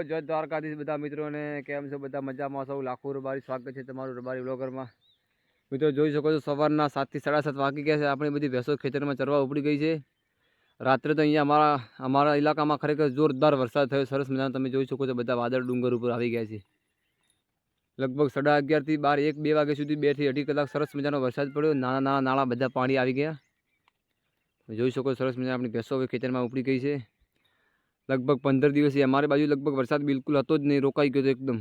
જય દ્વારકાધીશ બધા મિત્રોને કેમ છો? બધા મજામાં સૌ લાખો રબારી સ્વાગત છે તમારું રબારી વ્લોગરમાં। મિત્રો જોઈ શકો છો સવારના 7 થી 7:30 વાગી ગયા છે। આપણી બધી ભેંસો ખેતરમાં ચરવા ઉપડી ગઈ છે। રાત્રે તો અહીંયા અમારા ઇલાકામાં ખરેખર જોરદાર વરસાદ થયો, સરસ મજાનો। તમે જોઈ શકો છો બધા વાદળ ડુંગર ઉપર આવી ગયા છે। લગભગ 11:30 થી 12 1-2 વાગ્યા સુધી 2 થી 2.5 કલાક સરસ મજાનો વરસાદ પડ્યો। નાના નાળા બધા પાણી આવી ગયા। જોઈ શકો સરસ મજા આપણી ભેંસો હવે ખેતરમાં ઉપડી ગઈ છે। लगभग 15 દિવસથી અમારી બાજુ લગભગ વરસાદ બિલકુલ હતો જ નહીં, રોકાઈ ગયો હતો એકદમ।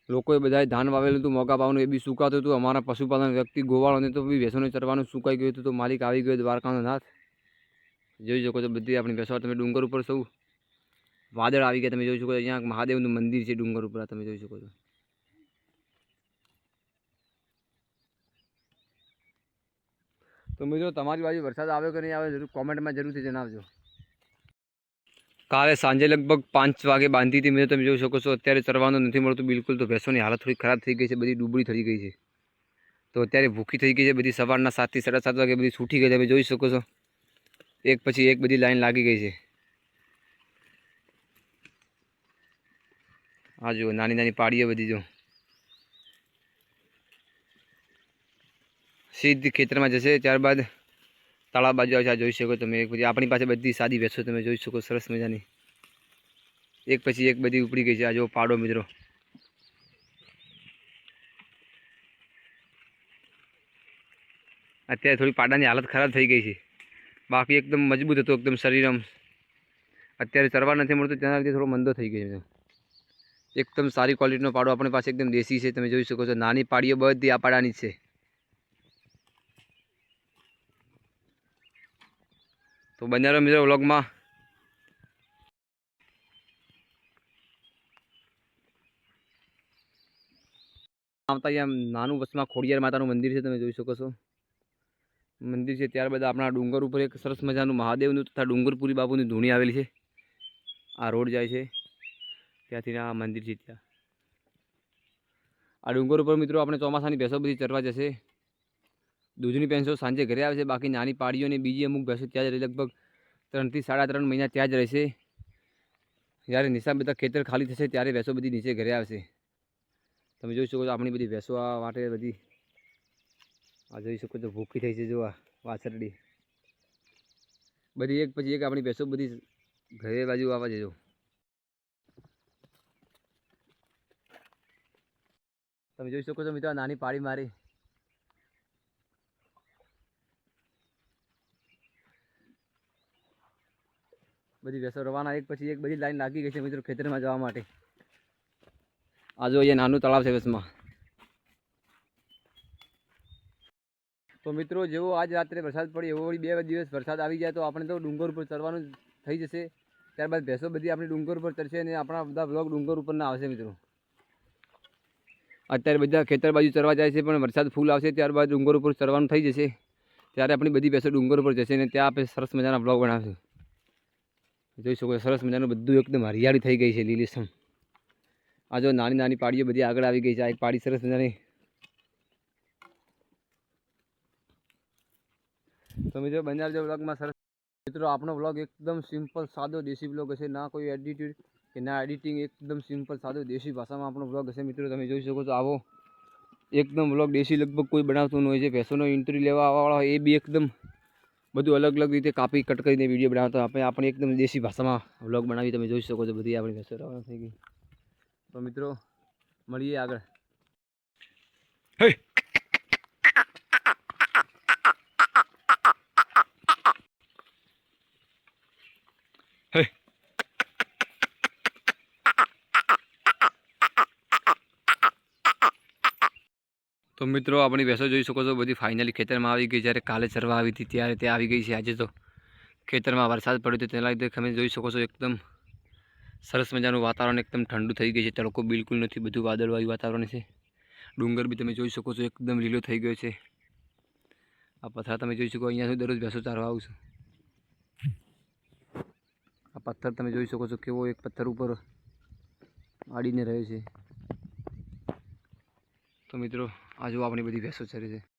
લોકોએ બધાએ ધાન વાવેલું હતું, મોગા ભાવનું એ બી સુકાતું હતું। અમારા પશુપાલન વ્યક્તિ ગોવાળોને તો બી ભેંસોને ચરવાનું સુકાઈ ગયું હતું। તો માલિક આવી ગયો દ્વારકાનો નાથ। જોઈ શકો છો બધી આપણી ભેંસો તમે ડુંગર ઉપર સૌ વાદળ આવી ગયા। તમે જોઈ શકો છો અહીંયા મહાદેવનું મંદિર છે ડુંગર ઉપર, તમે જોઈ શકો છો। તો મિત્રો તમારી બાજુ વરસાદ આવ્યો કે નહીં આવે જરૂર કોમેન્ટમાં જરૂરથી જણાવજો। કાલે સાંજે લગભગ 5 વાગે બાંધી હતી મિત્રો, તમે જોઈ શકો છો। અત્યારે ચરવાનું નથી મળતું બિલકુલ, તો ભેંસોની હાલત થોડી ખરાબ થઈ ગઈ છે, બધી ડૂબળી થઈ ગઈ છે। તો અત્યારે ભૂખી થઈ ગઈ છે બધી, સવારના 7 થી 7:30 વાગે બધી છૂટી ગઈ, તમે જોઈ શકો છો। એક પછી એક બધી લાઈન લાગી ગઈ છે। આ જુઓ નાની નાની પાડીઓ બધી, જો સીધી ખેતરમાં જશે, ત્યારબાદ તળાવ બાજુ આવશે। આ જોઈ શકો તમે, એક પછી આપણી પાસે બધી સાદી ભેંસો તમે જોઈ શકો સરસ મજાની, એક પછી એક બધી ઉપડી ગઈ છે। આ જો પાડો મિત્રો, અત્યારે થોડી પાડાની હાલત ખરાબ થઈ ગઈ છે, બાકી એકદમ મજબૂત હતો એકદમ શરીર આમ। અત્યારે ચરવા નથી મળતું તેના લીધે થોડો મંદો થઈ ગયો છે। એકદમ સારી ક્વોલિટીનો પાડો આપણી પાસે એકદમ દેશી છે, તમે જોઈ શકો છો। નાની પાડીઓ બધી આ પાડાની જ છે। તો બન્યા રહો મિત્રો વ્લોગમાં। આવતા અહીંયા નાનું વસમાં ખોડિયાર માતાનું મંદિર છે, તમે જોઈ શકો છો મંદિર છે। ત્યારબાદ આપણા ડુંગર ઉપર એક સરસ મજાનું મહાદેવનું તથા ડુંગરપુરી બાપુની ધૂણી આવેલી છે। આ રોડ જાય છે ત્યાંથી, આ મંદિર છે ત્યાં। આ ડુંગર ઉપર મિત્રો આપણે ચોમાસાની ભેંસો બધી ચરવા જશે। દૂધની ભેંસો સાંજે ઘરે આવે છે, બાકી નાની પાડીઓની બીજી અમુક ભેંસો ત્યાં જ રહે, લગભગ 3 થી 3.5 મહિના ત્યાં જ રહેશે। જ્યારે નિશાન બધા ખેતર ખાલી થશે ત્યારે ભેંસો બધી નીચે ઘરે આવશે। તમે જોઈ શકો છો આપણી બધી ભેંસો આ વાટે બધી, આ જોઈ શકો છો ભૂખી થઈ છે, જો આ વાછરડી બધી એક પછી એક આપણી ભેંસો બધી ઘરે બાજુ આવવા જજો। તમે જોઈ શકો છો મિત્રો નાની પાડી મારી, બધી ભેંસો રવાના એક પછી એક બધી લાઈન લાગી ગઈ છે મિત્રો ખેતરમાં જવા માટે। આ જો અહીંયા નાનું તળાવ છે વચમાં। તો મિત્રો જેવો આજ રાત્રે વરસાદ પડ્યો એવો વળી 2 દિવસ વરસાદ આવી જાય તો આપણે તો ડુંગર ઉપર ચરવાનું થઈ જશે। ત્યારબાદ ભેંસો બધી આપણી ડુંગર ઉપર ચરશે અને આપણા બધા બ્લોગ ડુંગર ઉપરના આવશે મિત્રો। અત્યારે બધા ખેતર બાજુ ચરવા જાય છે, પણ વરસાદ ફૂલ આવશે ત્યારબાદ ડુંગર ઉપર ચરવાનું થઈ જશે, ત્યારે આપણી બધી ભેંસો ડુંગર ઉપર જશે અને ત્યાં આપણે સરસ મજાના બ્લોગ બનાવશું। જોઈ શકો સરસ મજાનું બધું એકદમ હરિયાળી થઈ ગઈ છે, લીલીછમ। આ જો નાની નાની પાડીઓ બધી આગળ આવી ગઈ છે। આ એક પાડી સરસ મજાની। તો મિત્રો બન્યા રહેજો વ્લોગમાં સરસ। મિત્રો આપણો વ્લોગ એકદમ સિમ્પલ સાદો દેશી વ્લોગ હશે, ના કોઈ એડિટેડ કે ના એડિટિંગ, એકદમ સિમ્પલ સાદો દેશી ભાષામાં આપણો વ્લોગ હશે મિત્રો। તમે જોઈ શકો છો આવો એકદમ વ્લોગ દેશી લગભગ કોઈ બનાવતું ન હોય છે। ભેંસોનો ઇન્ટરવ્યૂ લેવા આવવાવાળા એ બી એકદમ બધું અલગ અલગ રીતે કાપી કટ કરીને વિડીયો બનાવતા, આપણે એકદમ દેશી ભાષામાં વ્લોગ બનાવી। તમે જોઈ શકો છો બધી આપણી ભેંસો રવાના થઈ ગઈ। તો મિત્રો મળીએ આગળ। તો મિત્રો આપણી ભેંસો જોઈ શકો છો બધી ફાઇનલી ખેતરમાં આવી ગઈ। જ્યારે કાલે ચરવા આવી હતી ત્યારે તે આવી ગઈ છે। આજે તો ખેતરમાં વરસાદ પડ્યો તો તેના લીધે તમે જોઈ શકો છો એકદમ સરસ મજાનું વાતાવરણ એકદમ ઠંડુ થઈ ગયું છે। તડકો બિલકુલ નથી, બધું વાદળવાળું વાતાવરણ છે। ડુંગર બી તમે જોઈ શકો છો એકદમ લીલો થઈ ગયો છે। આ પથ્થર તમે જોઈ શકો, અહીંયા દરરોજ ભેંસો ચારવા આવું છું। આ પથ્થર તમે જોઈ શકો છો કેવો એક પથ્થર ઉપર આડીને રહ્યો છે। તો મિત્રો આ જો આપણી બધી ભેંસો ચરે છે।